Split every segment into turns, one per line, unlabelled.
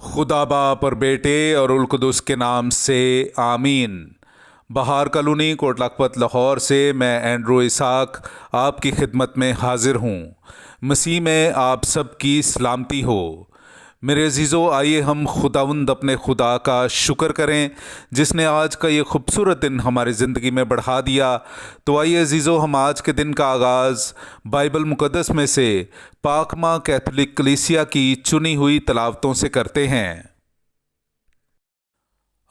خدا باپ اور بیٹے اور القدس کے نام سے آمین۔ بہار کالونی، کوٹ لکھپت، لاہور سے میں اینڈرو اسحاق آپ کی خدمت میں حاضر ہوں۔ مسیح میں آپ سب کی سلامتی ہو۔ میرے عزیزو، آئیے ہم خداوند اپنے خدا کا شکر کریں جس نے آج کا یہ خوبصورت دن ہماری زندگی میں بڑھا دیا۔ تو آئیے عزیزو، ہم آج کے دن کا آغاز بائبل مقدس میں سے پاک ماں کیتھولک کلیسیا کی چنی ہوئی تلاوتوں سے کرتے ہیں۔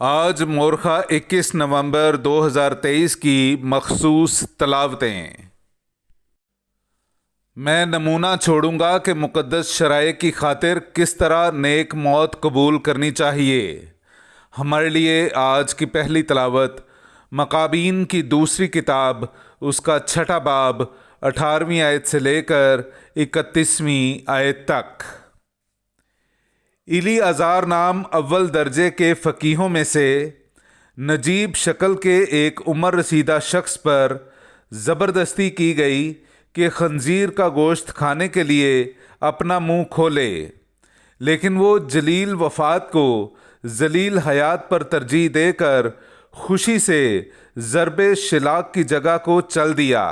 آج مورخہ 21 نومبر 2023 کی مخصوص تلاوتیں۔ میں نمونہ چھوڑوں گا کہ مقدس شرائع کی خاطر کس طرح نیک موت قبول کرنی چاہیے۔ ہمارے لیے آج کی پہلی تلاوت مقابین کی دوسری کتاب، اس کا 6واں باب، 18ویں آیت سے لے کر 31ویں آیت تک۔ ایلی عزار نام اول درجے کے فقیہوں میں سے نجیب شکل کے ایک عمر رسیدہ شخص پر زبردستی کی گئی کہ خنزیر کا گوشت کھانے کے لیے اپنا منہ کھولے، لیکن وہ جلیل وفات کو ذلیل حیات پر ترجیح دے کر خوشی سے ضرب شلاق کی جگہ کو چل دیا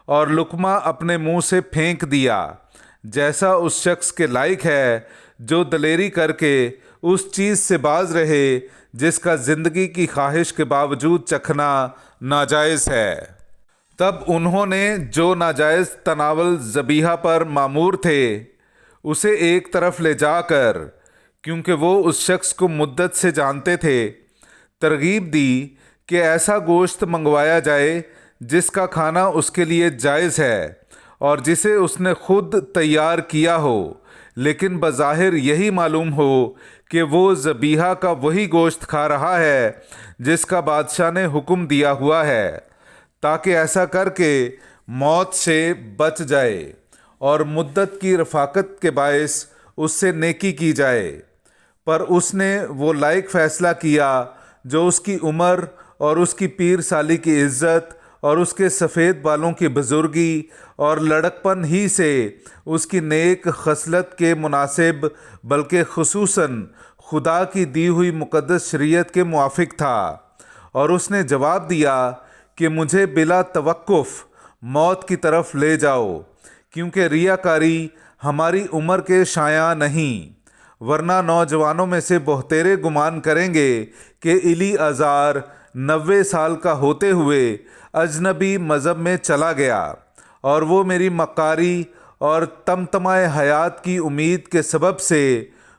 اور لقمہ اپنے منہ سے پھینک دیا، جیسا اس شخص کے لائق ہے جو دلیری کر کے اس چیز سے باز رہے جس کا زندگی کی خواہش کے باوجود چکھنا ناجائز ہے۔ تب انہوں نے جو ناجائز تناول ذبیحہ پر مامور تھے اسے ایک طرف لے جا کر، کیونکہ وہ اس شخص کو مدت سے جانتے تھے، ترغیب دی کہ ایسا گوشت منگوایا جائے جس کا کھانا اس کے لیے جائز ہے اور جسے اس نے خود تیار کیا ہو، لیکن بظاہر یہی معلوم ہو کہ وہ ذبیحہ کا وہی گوشت کھا رہا ہے جس کا بادشاہ نے حکم دیا ہوا ہے، تاکہ ایسا کر کے موت سے بچ جائے اور مدت کی رفاقت کے باعث اس سے نیکی کی جائے۔ پر اس نے وہ لائق فیصلہ کیا جو اس کی عمر اور اس کی پیر سالی کی عزت اور اس کے سفید بالوں کی بزرگی اور لڑکپن ہی سے اس کی نیک خصلت کے مناسب، بلکہ خصوصاً خدا کی دی ہوئی مقدس شریعت کے موافق تھا۔ اور اس نے جواب دیا کہ مجھے بلا توقف موت کی طرف لے جاؤ، کیونکہ ریاکاری ہماری عمر کے شایع نہیں، ورنہ نوجوانوں میں سے بہتیرے گمان کریں گے کہ ایلی عزار 90 سال کا ہوتے ہوئے اجنبی مذہب میں چلا گیا، اور وہ میری مکاری اور تمتمہ حیات کی امید کے سبب سے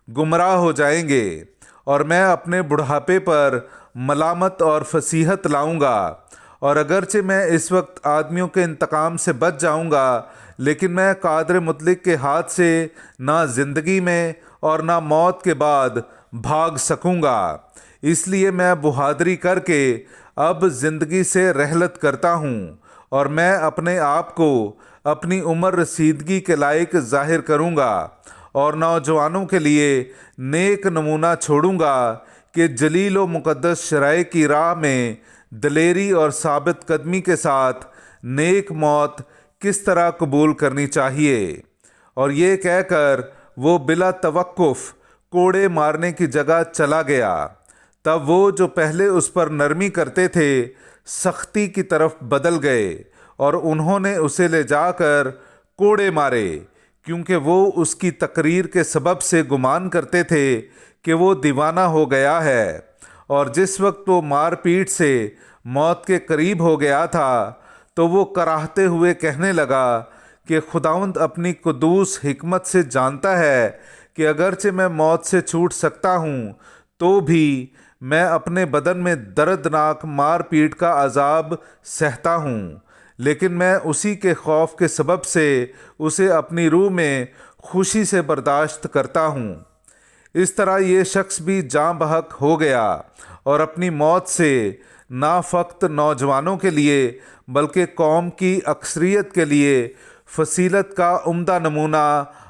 گمراہ ہو جائیں گے، اور میں اپنے بڑھاپے پر ملامت اور فصیحت لاؤں گا۔ اور اگرچہ میں اس وقت آدمیوں کے انتقام سے بچ جاؤں گا، لیکن میں قادر مطلق کے ہاتھ سے نہ زندگی میں اور نہ موت کے بعد بھاگ سکوں گا۔ اس لیے میں بہادری کر کے اب زندگی سے رحلت کرتا ہوں، اور میں اپنے آپ کو اپنی عمر رسیدگی کے لائق ظاہر کروں گا، اور نوجوانوں کے لیے نیک نمونہ چھوڑوں گا کہ جلیل و مقدس شرائع کی راہ میں دلیری اور ثابت قدمی کے ساتھ نیک موت کس طرح قبول کرنی چاہیے۔ اور یہ کہہ کر وہ بلا توقف کوڑے مارنے کی جگہ چلا گیا۔ تب وہ جو پہلے اس پر نرمی کرتے تھے سختی کی طرف بدل گئے، اور انہوں نے اسے لے جا کر کوڑے مارے، کیونکہ وہ اس کی تقریر کے سبب سے گمان کرتے تھے کہ وہ دیوانہ ہو گیا ہے۔ اور جس وقت وہ مار پیٹ سے موت کے قریب ہو گیا تھا تو وہ کراہتے ہوئے کہنے لگا کہ خداوند اپنی قدوس حکمت سے جانتا ہے کہ اگرچہ میں موت سے چھوٹ سکتا ہوں تو بھی میں اپنے بدن میں دردناک مار پیٹ کا عذاب سہتا ہوں، لیکن میں اسی کے خوف کے سبب سے اسے اپنی روح میں خوشی سے برداشت کرتا ہوں۔ اس طرح یہ شخص بھی جاں بحق ہو گیا اور اپنی موت سے نہ فقط نوجوانوں کے لیے بلکہ قوم کی اکثریت کے لیے فضیلت کا عمدہ نمونہ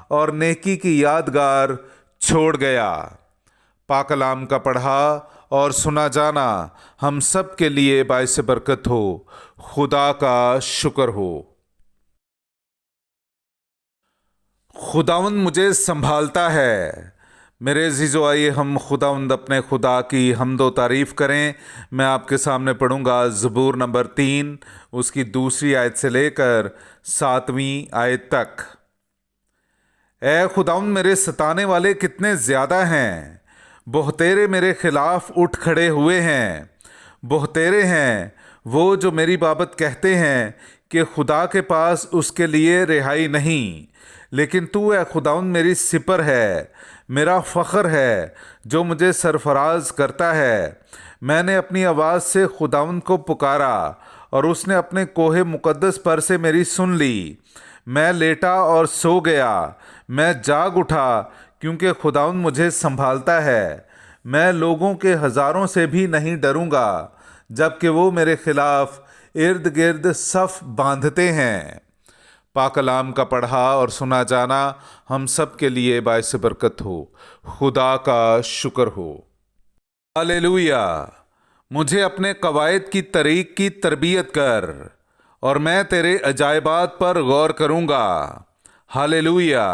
اور نیکی کی یادگار چھوڑ گیا۔ پاک کلام کا پڑھا اور سنا جانا ہم سب کے لیے باعث برکت ہو۔ خدا کا شکر ہو۔ خداوند مجھے سنبھالتا ہے، میرے عزیزو، آئیے ہم خداوند اپنے خدا کی حمد و تعریف کریں۔ میں آپ کے سامنے پڑھوں گا زبور نمبر 3، اس کی دوسری آیت سے لے کر 7ویں آیت تک۔ اے خداوند، میرے ستانے والے کتنے زیادہ ہیں، بہتیرے میرے خلاف اٹھ کھڑے ہوئے ہیں۔ بہتیرے ہیں وہ جو میری بابت کہتے ہیں کہ خدا کے پاس اس کے لیے رہائی نہیں، لیکن تو اے خداوند میری سپر ہے، میرا فخر ہے جو مجھے سرفراز کرتا ہے۔ میں نے اپنی آواز سے خداوند کو پکارا اور اس نے اپنے کوہ مقدس پر سے میری سن لی۔ میں لیٹا اور سو گیا، میں جاگ اٹھا کیونکہ خداوند مجھے سنبھالتا ہے۔ میں لوگوں کے ہزاروں سے بھی نہیں ڈروں گا جبکہ وہ میرے خلاف ارد گرد صف باندھتے ہیں۔ پاک کلام کا پڑھا اور سنا جانا ہم سب کے لیے باعث برکت ہو۔ خدا کا شکر ہو۔ ہاللویا۔ مجھے اپنے قواعد کی طریق کی تربیت کر اور میں تیرے عجائبات پر غور کروں گا۔ ہاللویا۔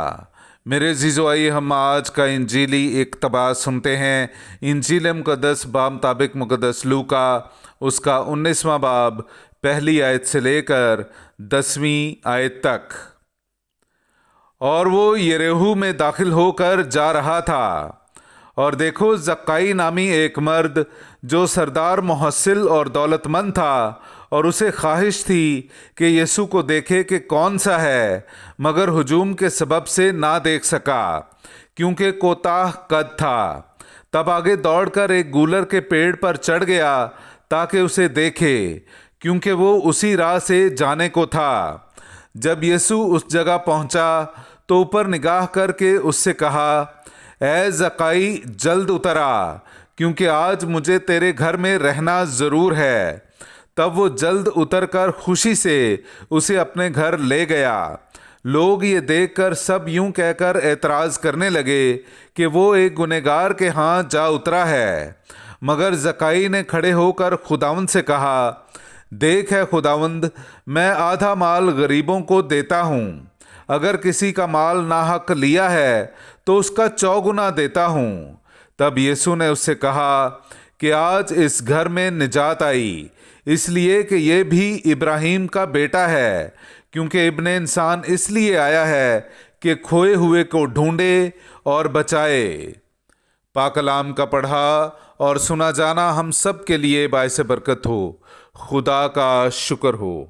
میرے عزیزو، آئیے ہم آج کا انجیلی اقتباس سنتے ہیں۔ انجیل مقدس بمطابق مقدس لوکا، اس کا 19واں باب، پہلی آیت سے لے کر 10ویں آیت تک۔ اور وہ یریحو میں داخل ہو کر جا رہا تھا، اور دیکھو زکائی نامی ایک مرد جو سردار محصل اور دولت مند تھا، اور اسے خواہش تھی کہ یسوع کو دیکھے کہ کون سا ہے، مگر ہجوم کے سبب سے نہ دیکھ سکا کیونکہ کوتاہ قد تھا۔ تب آگے دوڑ کر ایک گولر کے پیڑ پر چڑھ گیا تاکہ اسے دیکھے، کیونکہ وہ اسی راہ سے جانے کو تھا۔ جب یسوع اس جگہ پہنچا تو اوپر نگاہ کر کے اس سے کہا، اے زکائی، جلد اتر آ، کیونکہ آج مجھے تیرے گھر میں رہنا ضرور ہے۔ تب وہ جلد اتر کر خوشی سے اسے اپنے گھر لے گیا۔ لوگ یہ دیکھ کر سب یوں کہہ کر اعتراض کرنے لگے کہ وہ ایک گنہگار کے ہاں جا اترا ہے۔ مگر زکائی نے کھڑے ہو کر خداوند سے کہا، دیکھ اے خداوند، میں آدھا مال غریبوں کو دیتا ہوں۔ اگر کسی کا مال ناحق لیا ہے تو اس کا 4 گنا دیتا ہوں۔ تب یسوع نے اس سے کہا کہ آج اس گھر میں نجات آئی، اس لیے کہ یہ بھی ابراہیم کا بیٹا ہے، کیونکہ ابن انسان اس لیے آیا ہے کہ کھوئے ہوئے کو ڈھونڈے اور بچائے۔ پاک کلام کا پڑھا اور سنا جانا ہم سب کے لیے باعث برکت ہو۔ خدا کا شکر ہو۔